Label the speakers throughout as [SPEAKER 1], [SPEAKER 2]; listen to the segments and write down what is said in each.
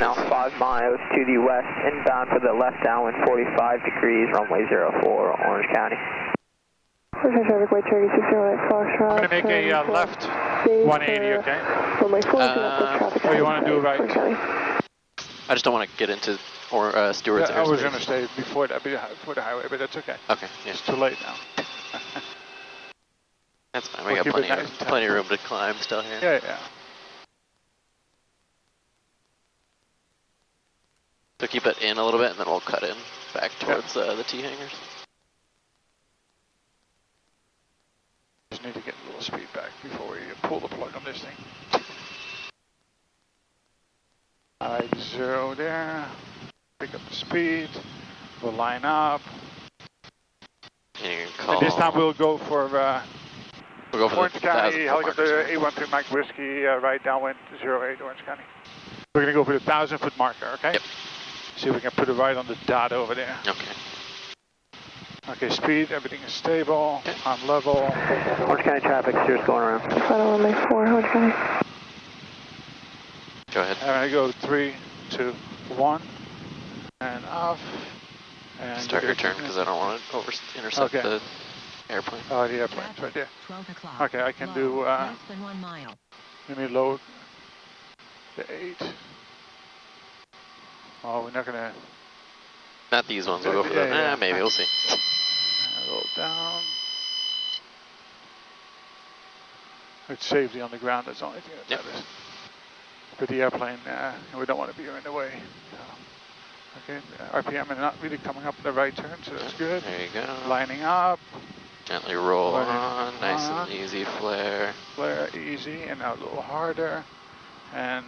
[SPEAKER 1] now 5 miles to the west, inbound for the left downwind 45 degrees, runway 04, Orange County.
[SPEAKER 2] Orange traffic, white Cherokee 608 Foxtrot.
[SPEAKER 3] I'm going to make a left 180, okay?
[SPEAKER 2] Runway 4, traffic.
[SPEAKER 3] Or you want to do right?
[SPEAKER 4] I just don't want to get into Stewart's airspace.
[SPEAKER 3] I was going to stay before the highway, but that's okay.
[SPEAKER 4] Okay, yeah.
[SPEAKER 3] It's too late now.
[SPEAKER 4] That's fine, we got plenty of room to climb still here.
[SPEAKER 3] Yeah, yeah.
[SPEAKER 4] So keep it in a little bit and then we'll cut in back towards the T-hangers.
[SPEAKER 3] Just need to get a little speed back before we pull the plug on this thing. Alright, 0 there. Pick up the speed. We'll line up.
[SPEAKER 4] And
[SPEAKER 3] this time we'll go for
[SPEAKER 4] Orange
[SPEAKER 3] County, helicopter 813 Mike Whiskey, right downwind 08 Orange County. We're going to go for the 1,000-foot marker, okay?
[SPEAKER 4] Yep.
[SPEAKER 3] See if we can put it right on the dot over there.
[SPEAKER 4] Okay.
[SPEAKER 3] Okay, speed, everything is stable, on level.
[SPEAKER 1] Orange County traffic, Stewart's going around.
[SPEAKER 2] Final runway 4, Orange County.
[SPEAKER 4] Go ahead.
[SPEAKER 3] And I go 3, 2, 1, and off. And
[SPEAKER 4] start your turn because I don't want to intercept the airplane.
[SPEAKER 3] Oh, the airplane's right there.
[SPEAKER 5] 12 o'clock.
[SPEAKER 3] Okay, I can do,
[SPEAKER 5] less than 1 mile.
[SPEAKER 3] Let me load the 8. Oh, we're not going to...
[SPEAKER 4] Not these ones, we'll go for them. Maybe, we'll see.
[SPEAKER 3] A little down. It's safety on the ground, that's the only thing that matters. But the airplane, we don't want to be in the way. So, okay, RPM is not really coming up the right turn, so that's good.
[SPEAKER 4] There you go.
[SPEAKER 3] Lining up.
[SPEAKER 4] Gently roll on, nice and easy flare.
[SPEAKER 3] Flare easy, and now a little harder. And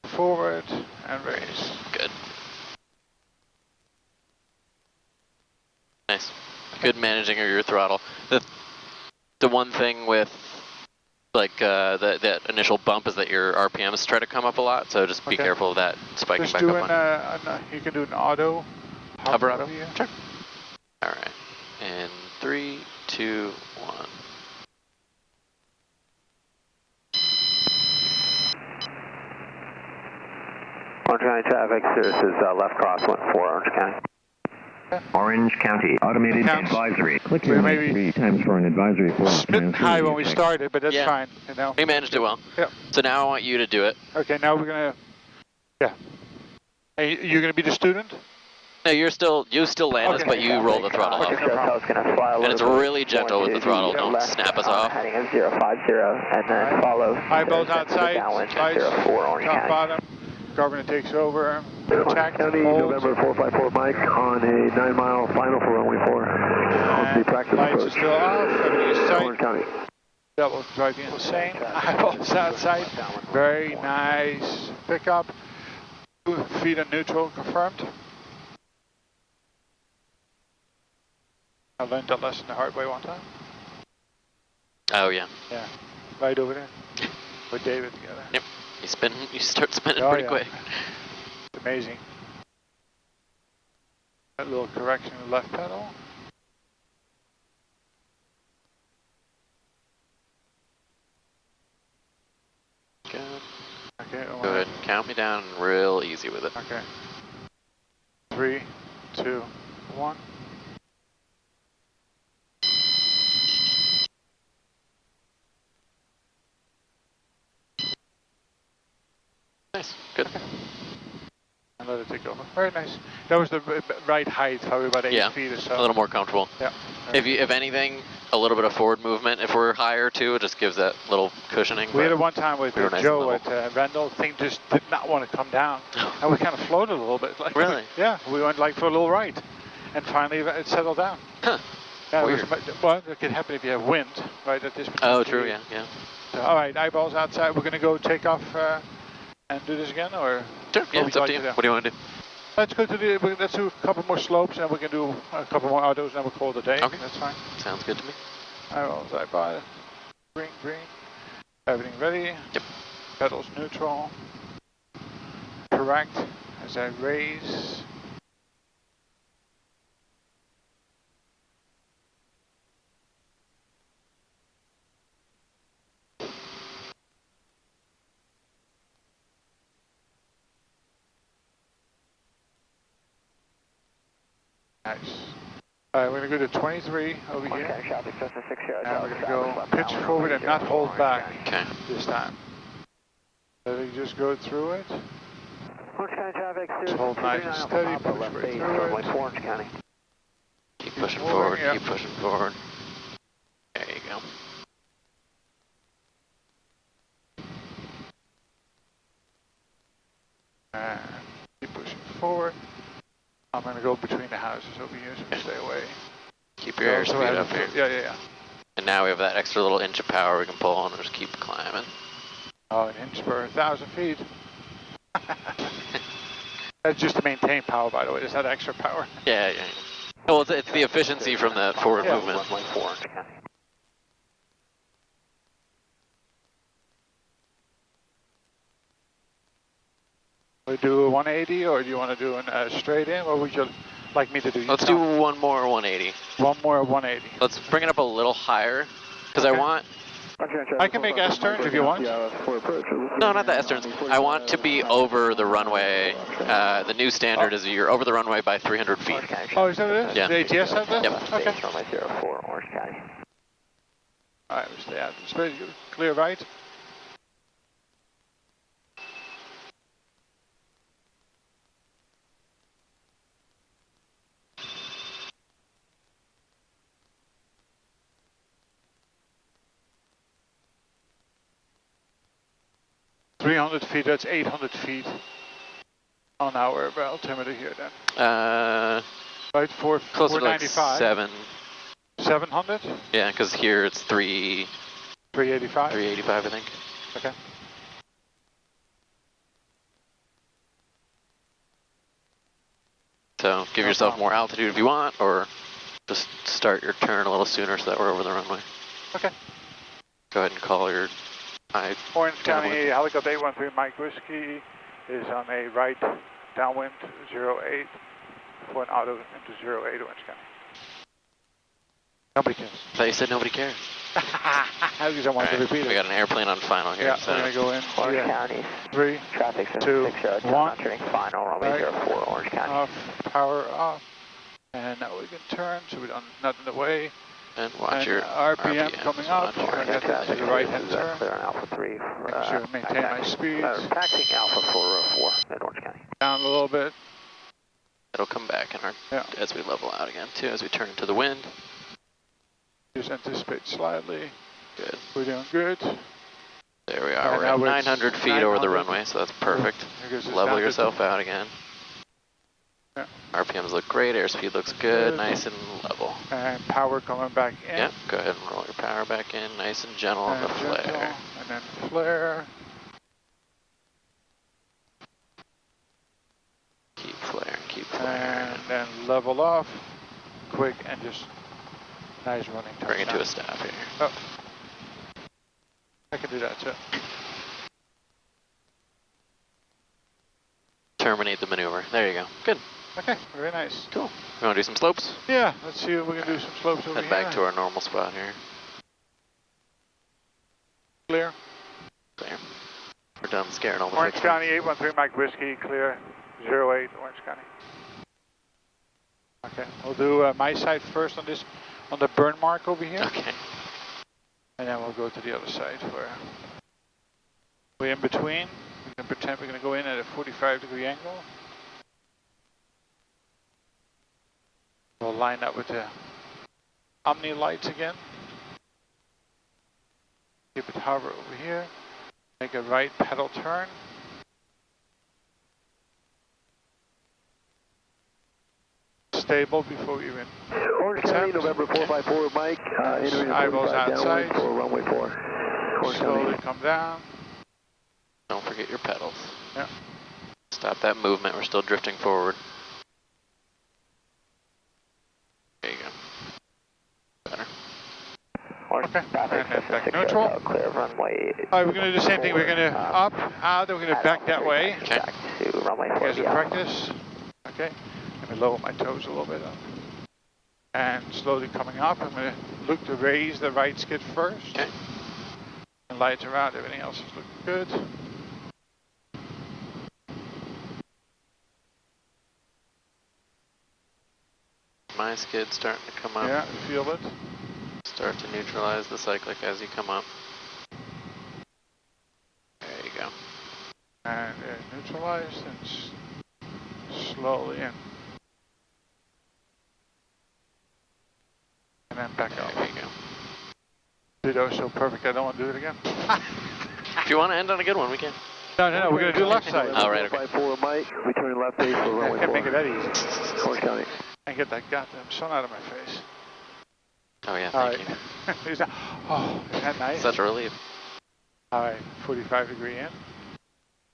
[SPEAKER 3] forward, and raise.
[SPEAKER 4] Good. Nice. Good managing of your throttle. The one thing with like that initial bump is that your RPMs try to come up a lot, so just be careful of that spiking
[SPEAKER 3] just
[SPEAKER 4] back up on.
[SPEAKER 3] You can do an auto.
[SPEAKER 4] Hover auto?
[SPEAKER 3] Yeah.
[SPEAKER 4] Sure. Alright. And 3, 2, 1.
[SPEAKER 1] Orange County traffic, this is left crosswind 4 Orange County.
[SPEAKER 6] Orange County, automated advisory.
[SPEAKER 3] Click here
[SPEAKER 6] maybe 3 times for an advisory.
[SPEAKER 3] Split high when we started, but that's fine. You know.
[SPEAKER 4] We managed it well.
[SPEAKER 3] Yep.
[SPEAKER 4] So now I want you to do it.
[SPEAKER 3] Okay, now we're gonna. Yeah. Hey, you're gonna be the student?
[SPEAKER 4] No, you still land us, but you roll the throttle up. And it's really gentle with the throttle. Don't snap us off.
[SPEAKER 1] Heading of 050, and then follow.
[SPEAKER 3] Eyeballs outside. Lights.
[SPEAKER 1] 04 Orange
[SPEAKER 3] Top
[SPEAKER 1] County.
[SPEAKER 3] bottom. Governor takes over.
[SPEAKER 1] Orange County, November 454 Mike on a 9-mile final for runway 4. On the practice
[SPEAKER 3] lights
[SPEAKER 1] approach.
[SPEAKER 3] are still off. Everything is tight.
[SPEAKER 1] Orange County.
[SPEAKER 3] Double driving the same. Eyeballs outside. Very nice pickup. 2 feet in neutral confirmed. I learned that lesson the hard way one time.
[SPEAKER 4] Oh yeah.
[SPEAKER 3] Yeah. Right over there. With David together.
[SPEAKER 4] Yep. You start spinning pretty quick.
[SPEAKER 3] It's amazing. That little correction in the left pedal.
[SPEAKER 4] Good.
[SPEAKER 3] Okay.
[SPEAKER 4] Go ahead and count me down real easy with it.
[SPEAKER 3] Okay. 3, 2, 1.
[SPEAKER 4] Nice. Good.
[SPEAKER 3] And let it take over. Very nice. That was the right height, probably about 8 feet or so.
[SPEAKER 4] A little more comfortable.
[SPEAKER 3] Yeah.
[SPEAKER 4] If anything, a little bit of forward movement, if we're higher too, it just gives that little cushioning.
[SPEAKER 3] We had it one time with
[SPEAKER 4] nice
[SPEAKER 3] Joe at Randall. Thing just did not want to come down. And we kind of floated a little bit. Like,
[SPEAKER 4] really?
[SPEAKER 3] Yeah. We went like for a little right. And finally it settled down.
[SPEAKER 4] Huh.
[SPEAKER 3] Yeah,
[SPEAKER 4] weird.
[SPEAKER 3] Well, it could happen if you have wind, right? At this
[SPEAKER 4] Oh, true, yeah.
[SPEAKER 3] So, all right, eyeballs outside. We're going to go take off and do this again, or?
[SPEAKER 4] Sure, yeah, it's up to you. What do you want to do?
[SPEAKER 3] Let's go to let's do a couple more slopes, and we can do a couple more autos, and we'll call it a day.
[SPEAKER 4] Okay.
[SPEAKER 3] That's fine.
[SPEAKER 4] Sounds good to me.
[SPEAKER 3] Eyeballs, eyeball. Green. Everything ready.
[SPEAKER 4] Yep.
[SPEAKER 3] Pedals neutral. Correct as I raise. Nice. Alright, we're going to go to 23 over
[SPEAKER 1] Orange
[SPEAKER 3] here.
[SPEAKER 1] County traffic, Cessna 60,
[SPEAKER 3] And we're going to go pitch forward and not hold back this time. So we just go through it.
[SPEAKER 1] Orange County traffic,
[SPEAKER 3] Just hold nice and steady, push right through it.
[SPEAKER 1] Orange County.
[SPEAKER 4] Keep pushing forward, keep pushing forward. There you go.
[SPEAKER 3] And keep pushing forward. I'm going to go between the houses over here, so stay away.
[SPEAKER 4] Keep your airspeed up here.
[SPEAKER 3] Yeah.
[SPEAKER 4] And now we have that extra little inch of power we can pull on and just keep climbing.
[SPEAKER 3] Oh, an inch per 1,000 feet. That's just to maintain power, by the way. Is that extra power?
[SPEAKER 4] Yeah. Well, it's the efficiency from that forward movement.
[SPEAKER 3] We do a 180, or do you want to do a straight in? What would you like me to do?
[SPEAKER 4] Let's do one more 180.
[SPEAKER 3] One more 180.
[SPEAKER 4] Let's bring it up a little higher, because I want...
[SPEAKER 3] I can make S-turns if you want.
[SPEAKER 4] No, not the S-turns. I want to be over the runway. The new standard is you're over the runway by 300 feet.
[SPEAKER 3] Oh, is that what it is?
[SPEAKER 4] Yeah.
[SPEAKER 3] The ATS have that?
[SPEAKER 4] Yep.
[SPEAKER 3] Okay.
[SPEAKER 1] Runway 04, Orange County.
[SPEAKER 3] Alright, we stay out. Straight, clear right. .300 feet, that's 800 feet on our altimeter here then. Right,
[SPEAKER 4] close to like
[SPEAKER 3] 495. 700?
[SPEAKER 4] Yeah, because here it's
[SPEAKER 3] 385?
[SPEAKER 4] 385, I think.
[SPEAKER 3] Okay.
[SPEAKER 4] So give yourself more altitude if you want, or just start your turn a little sooner so that we're over the runway.
[SPEAKER 3] Okay.
[SPEAKER 4] Go ahead and call your
[SPEAKER 3] Orange County helicopter 813 Mike Whiskey is on a right downwind 08 for an auto into 08 Orange County. Nobody cares.
[SPEAKER 4] I thought you said nobody cares.
[SPEAKER 3] Because I want to repeat it.
[SPEAKER 4] We got an airplane on final here.
[SPEAKER 3] Yeah,
[SPEAKER 4] so.
[SPEAKER 3] we're going to go in.
[SPEAKER 1] Orange County.
[SPEAKER 3] 3,
[SPEAKER 1] Traffic
[SPEAKER 3] 2, 1.
[SPEAKER 1] entering final, runway 04, Orange County.
[SPEAKER 3] Off, power off. And now we can turn, so we don't nothing in the way.
[SPEAKER 4] And watch your
[SPEAKER 3] RPM coming up. I'm going to get to the right hand turn.
[SPEAKER 1] Clear on Alpha 3.
[SPEAKER 3] Make sure to maintain my speed.
[SPEAKER 1] Taxiing Alpha 404 at Orange County.
[SPEAKER 3] Down a little bit.
[SPEAKER 4] It'll come back in our as we level out again too, as we turn into the wind.
[SPEAKER 3] Just anticipate slightly.
[SPEAKER 4] Good.
[SPEAKER 3] We're doing good.
[SPEAKER 4] There we are. We're at 900 feet over the runway, so that's perfect. Level yourself out again.
[SPEAKER 3] Yeah.
[SPEAKER 4] RPMs look great. Airspeed looks good. Nice and level.
[SPEAKER 3] And power coming back in.
[SPEAKER 4] Yep. Go ahead and roll your power back in. Nice and gentle on the flare.
[SPEAKER 3] And then flare.
[SPEAKER 4] Keep flaring. Keep flaring.
[SPEAKER 3] And then level off. Quick and just nice running.
[SPEAKER 4] Bring it to a stop here.
[SPEAKER 3] Oh. I can do that too.
[SPEAKER 4] Terminate the maneuver. There you go. Good.
[SPEAKER 3] Okay, very nice.
[SPEAKER 4] Cool. You want to do some slopes?
[SPEAKER 3] Yeah, let's see if we can do some slopes over here.
[SPEAKER 4] Head back to our normal spot here.
[SPEAKER 3] Clear.
[SPEAKER 4] Clear. We're done scaring all the
[SPEAKER 3] Orange
[SPEAKER 4] fixers.
[SPEAKER 3] County 813 Mike Whiskey, clear 08 Orange County. Okay, we'll do my side first on this, on the burn mark over here.
[SPEAKER 4] Okay.
[SPEAKER 3] And then we'll go to the other side where we're in between. We can pretend we're going to go in at a 45-degree angle. We'll line up with the Omni lights again. Keep it hover over here. Make a right pedal turn. Stable before we even
[SPEAKER 2] Orange County, November 454, Mike. Entering
[SPEAKER 3] eyeballs
[SPEAKER 2] 45
[SPEAKER 3] outside.
[SPEAKER 2] downwind for runway 4. Orange
[SPEAKER 3] Slowly
[SPEAKER 2] County.
[SPEAKER 3] come down.
[SPEAKER 4] Don't forget your pedals.
[SPEAKER 3] Yeah.
[SPEAKER 4] Stop that movement. We're still drifting forward. There you go. Better.
[SPEAKER 3] Okay. And head back neutral.
[SPEAKER 1] Clear runway.
[SPEAKER 3] All right, we're going to do the same thing. We're going to up, out, then we're going to back that way.
[SPEAKER 4] Okay.
[SPEAKER 1] Back to runway 4.
[SPEAKER 3] Here's a practice. Okay. Let me lower my toes a little bit. And slowly coming up. I'm going to look to raise the right skid first.
[SPEAKER 4] Okay.
[SPEAKER 3] And lights around. Everything else is looking good.
[SPEAKER 4] skid starting to come up.
[SPEAKER 3] Yeah, feel it.
[SPEAKER 4] Start to neutralize the cyclic as you come up. There you go.
[SPEAKER 3] And neutralized and slowly in. And then back out.
[SPEAKER 4] There you go.
[SPEAKER 3] Ditto so perfect, I don't want to do it again.
[SPEAKER 4] If you want to end on a good one, we can.
[SPEAKER 3] No, we're going to do left side.
[SPEAKER 4] Oh, right, okay.
[SPEAKER 6] 454 Mike, returning left base for runway 4.
[SPEAKER 3] Can't make it that easy.
[SPEAKER 6] Orange County.
[SPEAKER 3] And get that goddamn sun out of my face.
[SPEAKER 4] Oh yeah,
[SPEAKER 3] All
[SPEAKER 4] thank
[SPEAKER 3] right.
[SPEAKER 4] you.
[SPEAKER 3] Isn't that nice?
[SPEAKER 4] Such a relief.
[SPEAKER 3] All right, 45 degree in.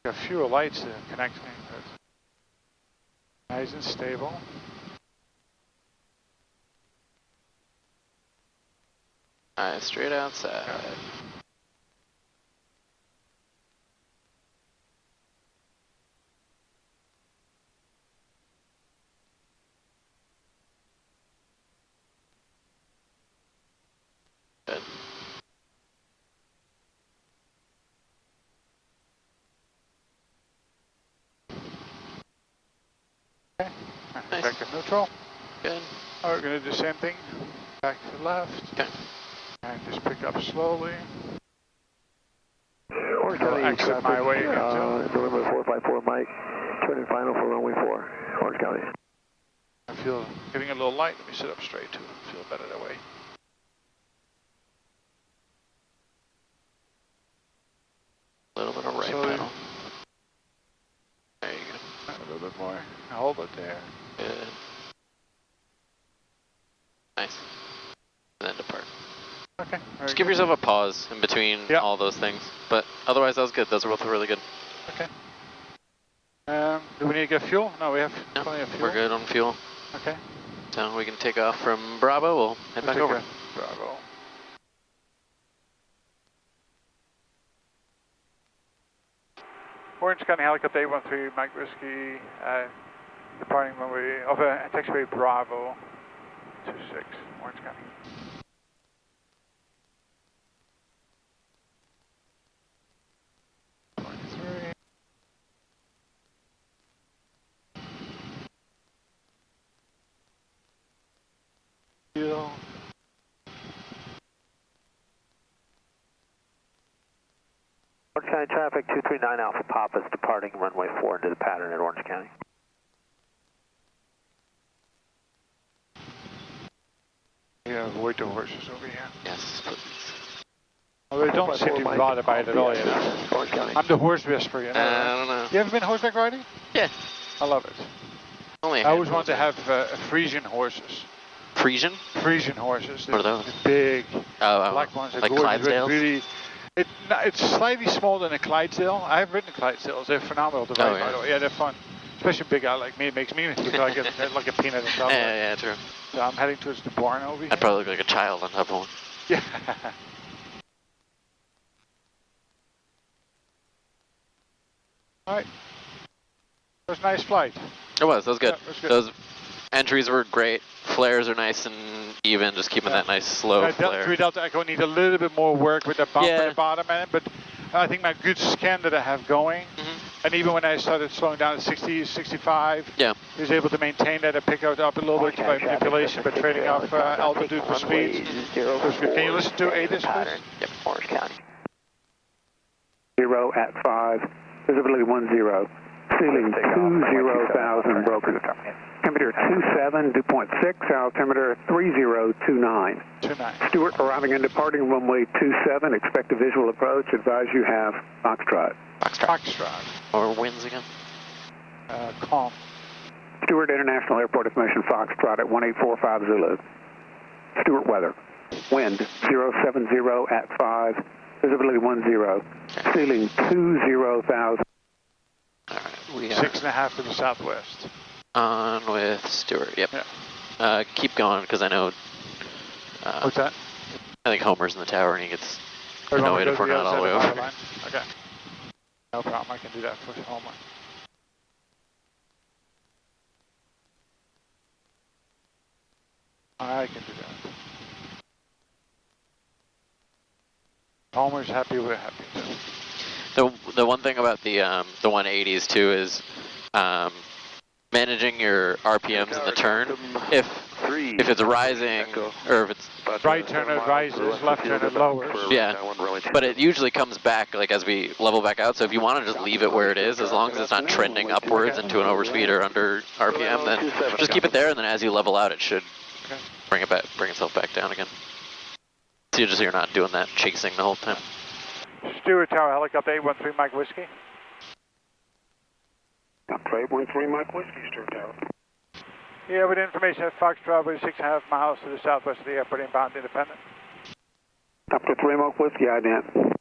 [SPEAKER 3] Got fewer lights to connect me, but nice and stable.
[SPEAKER 4] Alright, straight outside. Good.
[SPEAKER 3] Okay.
[SPEAKER 4] Nice.
[SPEAKER 3] Back to neutral.
[SPEAKER 4] Good.
[SPEAKER 3] All right, we're going to do the same thing. Back to the left.
[SPEAKER 4] Okay.
[SPEAKER 3] And just pick up slowly.
[SPEAKER 6] Orange
[SPEAKER 3] I'll
[SPEAKER 6] County
[SPEAKER 3] exit
[SPEAKER 6] traffic,
[SPEAKER 3] my way again,
[SPEAKER 6] November 454 Mike, turning final for runway 4, Orange County.
[SPEAKER 3] I feel getting a little light. Let me sit up straight too. Feel better that way.
[SPEAKER 4] A little bit of right
[SPEAKER 3] Slowly.
[SPEAKER 4] pedal. There you go.
[SPEAKER 3] A little bit more. Hold it there.
[SPEAKER 4] Good. Nice. And then depart.
[SPEAKER 3] Okay.
[SPEAKER 4] Just give yourself a pause in between all those things. But otherwise, that was good. Those were both really good.
[SPEAKER 3] Okay. Do we need to get fuel? No, we have plenty of fuel.
[SPEAKER 4] We're good on fuel.
[SPEAKER 3] Okay.
[SPEAKER 4] So we can take off from Bravo. We'll head back over.
[SPEAKER 3] Bravo. Orange County Helicopter 813, Mike Whiskey, departing runway, taxiway Bravo 26, Orange County. Fuel.
[SPEAKER 1] Orange County traffic 239 Alpha Papa is departing runway 4 into the pattern at Orange County.
[SPEAKER 3] Yeah, avoid the horses over here.
[SPEAKER 4] Yes, please.
[SPEAKER 3] Although they don't seem to be bothered by it at all, you know. I'm the horse whisperer, you know.
[SPEAKER 4] I don't know.
[SPEAKER 3] You ever been horseback riding?
[SPEAKER 4] Yeah.
[SPEAKER 3] I love it.
[SPEAKER 4] Only
[SPEAKER 3] I always wanted to have Frisian horses.
[SPEAKER 4] Frisian?
[SPEAKER 3] Frisian horses.
[SPEAKER 4] What are those?
[SPEAKER 3] The big black ones.
[SPEAKER 4] Like
[SPEAKER 3] gorgeous,
[SPEAKER 4] Clydesdales?
[SPEAKER 3] really, it's slightly smaller than a Clydesdale. I've ridden Clydesdales. They're phenomenal to ride, by the way. Yeah, they're fun. Especially a big guy like me. It makes me look like a peanut on top of it.
[SPEAKER 4] Yeah, true.
[SPEAKER 3] So I'm heading towards the barn over here.
[SPEAKER 4] I'd probably look like a child on top of one.
[SPEAKER 3] Yeah. All right. It was a nice flight.
[SPEAKER 4] It was. That was good.
[SPEAKER 3] Yeah, it was good.
[SPEAKER 4] Those entries were great. Flares are nice and even, just keeping that nice slow flare.
[SPEAKER 3] 3 Delta Echo need a little bit more work with the bump at the bottom end, but I think my good scan that I have going, and even when I started slowing down at 60, 65, I was able to maintain that and pick it up a little bit by manipulation, but trading off altitude for speed. Can you listen to ATIS, please?
[SPEAKER 1] Yep, Orange County.
[SPEAKER 5] 0 at 5, visibility 10, ceiling 20,000 broken. Altimeter 27, dew point 6, altimeter 3029.
[SPEAKER 3] 29.
[SPEAKER 5] Stewart arriving and departing runway 27, expect a visual approach, advise you have Foxtrot.
[SPEAKER 3] Foxtrot.
[SPEAKER 4] Or winds again?
[SPEAKER 3] Calm.
[SPEAKER 5] Stewart International Airport information, Foxtrot at 1845 Zulu. Stewart weather, wind 070 at 5, visibility 10, ceiling 20,000.
[SPEAKER 4] Alright, we are
[SPEAKER 3] 6.5 to the southwest.
[SPEAKER 4] on with Stewart, yep.
[SPEAKER 3] Yeah.
[SPEAKER 4] Keep going, because I know...
[SPEAKER 3] What's that?
[SPEAKER 4] I think Homer's in the tower, and he gets annoyed if we're not all the way over.
[SPEAKER 3] Okay. No problem, I can do that for Homer. I can do that. Homer's happy, we're happy too.
[SPEAKER 4] The one thing about the 180s too is managing your RPMs in the turn. If if it's rising, or if it's
[SPEAKER 3] right turn it rises, left turn it lowers.
[SPEAKER 4] yeah, but it usually comes back like as we level back out. So if you want to just leave it where it is, as long as it's not trending upwards into an overspeed or under RPM, then just keep it there. And then as you level out, it should bring itself back down again. So you're not doing that chasing the whole time.
[SPEAKER 3] Stewart Tower, helicopter 813 Mike Whiskey.
[SPEAKER 5] 813 Mike Whiskey, Stewart Tower.
[SPEAKER 3] Yeah, with information at Fox Bravo, 6.5 miles to the southwest of the airport, inbound Independent.
[SPEAKER 5] Up to 3 Mike Whiskey, ident.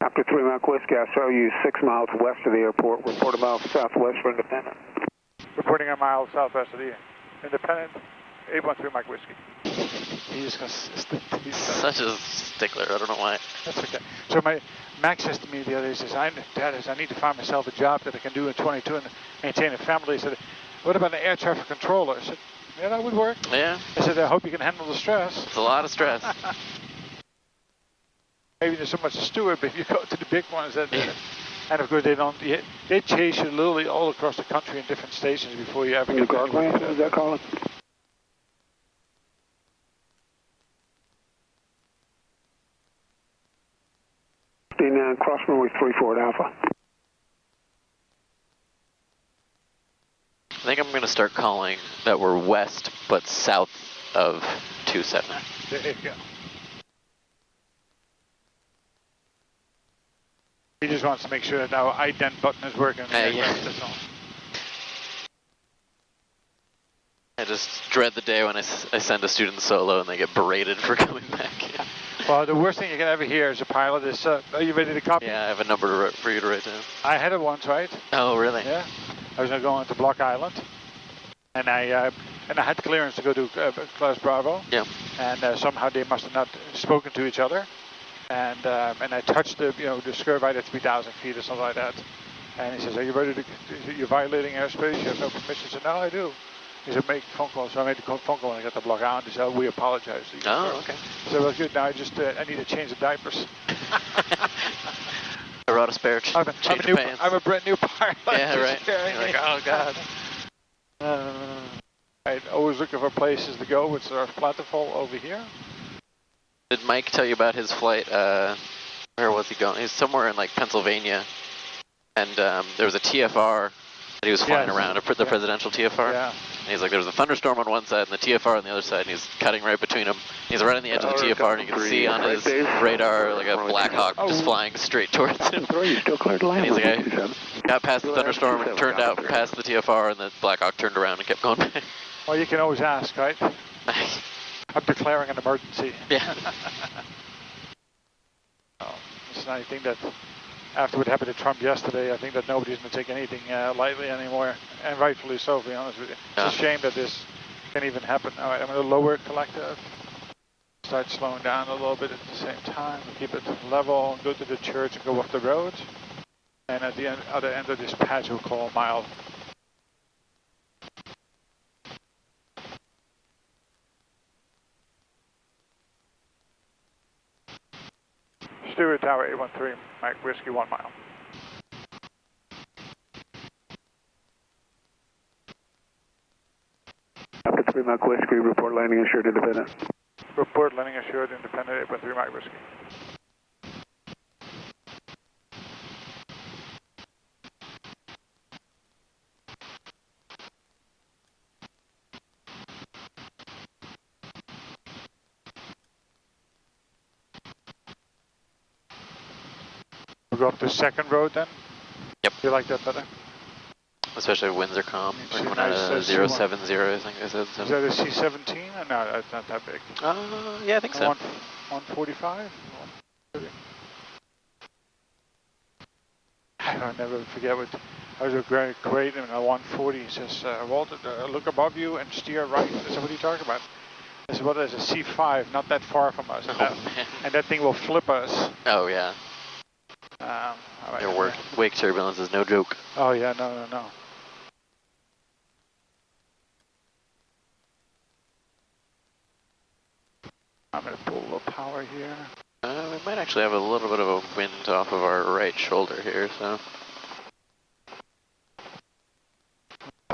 [SPEAKER 5] After 3 Mike Whiskey, I show you 6 miles west of the airport. Report a mile southwest for Independent.
[SPEAKER 3] Reporting a mile southwest of the Independent, 813 Mike Whiskey. He's
[SPEAKER 4] such a stickler. I don't know why.
[SPEAKER 3] That's okay. So Max says to me the other day, he says, I need to find myself a job that I can do in 22 and maintain a family. He said, what about an air traffic controller? I said, yeah, that would work.
[SPEAKER 4] Yeah.
[SPEAKER 3] I said, I hope you can handle the stress.
[SPEAKER 4] It's a lot of stress.
[SPEAKER 3] Maybe there's so much to steward, but if you go to the big ones, and of course they chase you literally all across the country in different stations before you ever get to
[SPEAKER 5] Guardrail, is that calling? Cross runway 34 at Alpha.
[SPEAKER 4] I think I'm going to start calling that we're west but south of 27.
[SPEAKER 3] There you go. He just wants to make sure that our ident button is working.
[SPEAKER 4] Yeah.
[SPEAKER 3] That's all.
[SPEAKER 4] I just dread the day when I send a student solo and they get berated for coming back.
[SPEAKER 3] Well, the worst thing you can ever hear as a pilot is, are you ready to copy?
[SPEAKER 4] Yeah, I have a number for you to write down.
[SPEAKER 3] I had it once, right?
[SPEAKER 4] Oh, really?
[SPEAKER 3] Yeah. I was going to go on to Block Island, and I had clearance to go to Class Bravo.
[SPEAKER 4] Yeah.
[SPEAKER 3] And somehow they must have not spoken to each other, and I touched the skirt right at 3,000 feet or something like that. And he says, "Are you ready to? You're violating airspace. You have no permission." I said, "No, I do." He said, "Make a phone call." So I made the phone call and I got the Block Island. He said, "Oh, we apologize to you."
[SPEAKER 4] Oh, okay.
[SPEAKER 3] So well, good. Now I need to change the diapers.
[SPEAKER 4] I brought a spare change of pants.
[SPEAKER 3] I'm a brand new pilot.
[SPEAKER 4] Yeah, right. You're like, oh, God.
[SPEAKER 3] Right, always looking for places to go, which are plentiful over here.
[SPEAKER 4] Did Mike tell you about his flight? Where was he going? He was somewhere in, like, Pennsylvania. And there was a TFR that he was flying around, the presidential TFR.
[SPEAKER 3] Yeah.
[SPEAKER 4] And he's like, there was a thunderstorm on one side and the TFR on the other side, and he's cutting right between them. He's right on the edge of the TFR, and you can see on his radar like a Black Hawk just flying straight towards him. And he's like, I got past the thunderstorm and turned out past the TFR, and the Black Hawk turned around and kept going back.
[SPEAKER 3] Well, you can always ask, right? I'm declaring an emergency.
[SPEAKER 4] Yeah.
[SPEAKER 3] It's not anything that, after what happened to Trump yesterday, I think that nobody's going to take anything lightly anymore, and rightfully so, to be honest with you. It's a shame that this can even happen. All right, I'm going to lower collective, start slowing down a little bit at the same time, keep it level, go to the church and go off the road. And at the other end of this patch, we'll call mile. Stewart Tower 813, Mike Whiskey 1 mile.
[SPEAKER 5] Up to 3 Mike Whiskey, report landing assured independent.
[SPEAKER 3] Report landing assured independent 813 Mike Whiskey. We'll go up to second road then?
[SPEAKER 4] Yep.
[SPEAKER 3] You like that better?
[SPEAKER 4] Especially if winds are calm. We're coming out of 070, I think I said. So.
[SPEAKER 3] Is that a C-17? No, that's not that big.
[SPEAKER 4] Yeah, I think so.
[SPEAKER 3] 145? I'll never forget what, I was a great in a 140. He says, Walter, look above you and steer right. I said, what are you talking about? I said, well, there's a C5 not that far from us. And that thing will flip us.
[SPEAKER 4] Oh, yeah.
[SPEAKER 3] Right.
[SPEAKER 4] Your wake turbulence is no joke.
[SPEAKER 3] Oh, yeah, no. I'm going to pull a little power here.
[SPEAKER 4] We might actually have a little bit of a wind off of our right shoulder here, so.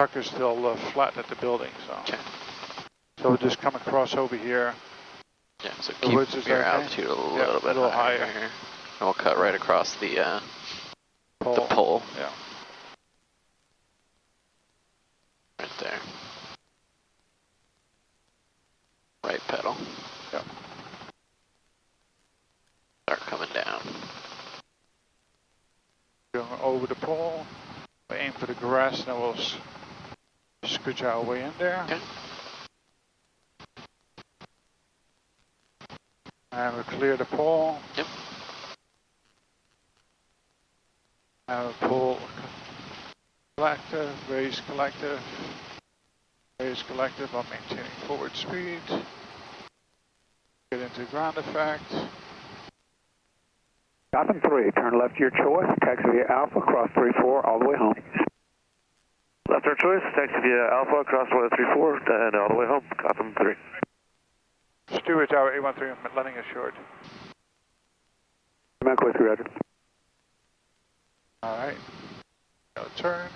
[SPEAKER 3] truck is still flat at the building, so.
[SPEAKER 4] Okay.
[SPEAKER 3] So we'll just come across over here.
[SPEAKER 4] Yeah, so
[SPEAKER 3] The
[SPEAKER 4] keep
[SPEAKER 3] woods is
[SPEAKER 4] your
[SPEAKER 3] okay?
[SPEAKER 4] altitude a little bit higher. And we'll cut right across the pole.
[SPEAKER 3] Yeah.
[SPEAKER 4] Right there. Right pedal.
[SPEAKER 3] Yep.
[SPEAKER 4] Start coming down.
[SPEAKER 3] Going over the pole. We'll aim for the grass, and then we'll scooch our way in there.
[SPEAKER 4] Okay.
[SPEAKER 3] And we'll clear the pole.
[SPEAKER 4] Yep.
[SPEAKER 3] And we'll pull collective, raise collective. Raise collective while maintaining forward speed. Get into ground effect.
[SPEAKER 5] Gotham 3, turn left your choice, taxi via Alpha, cross 34, all the way home.
[SPEAKER 6] Left our choice, taxi via Alpha, cross 34, and all the way home, Gotham 3.
[SPEAKER 3] Stewart Tower 813, landing assured.
[SPEAKER 5] Command Whiskey, Roger.
[SPEAKER 3] All right. Now turn.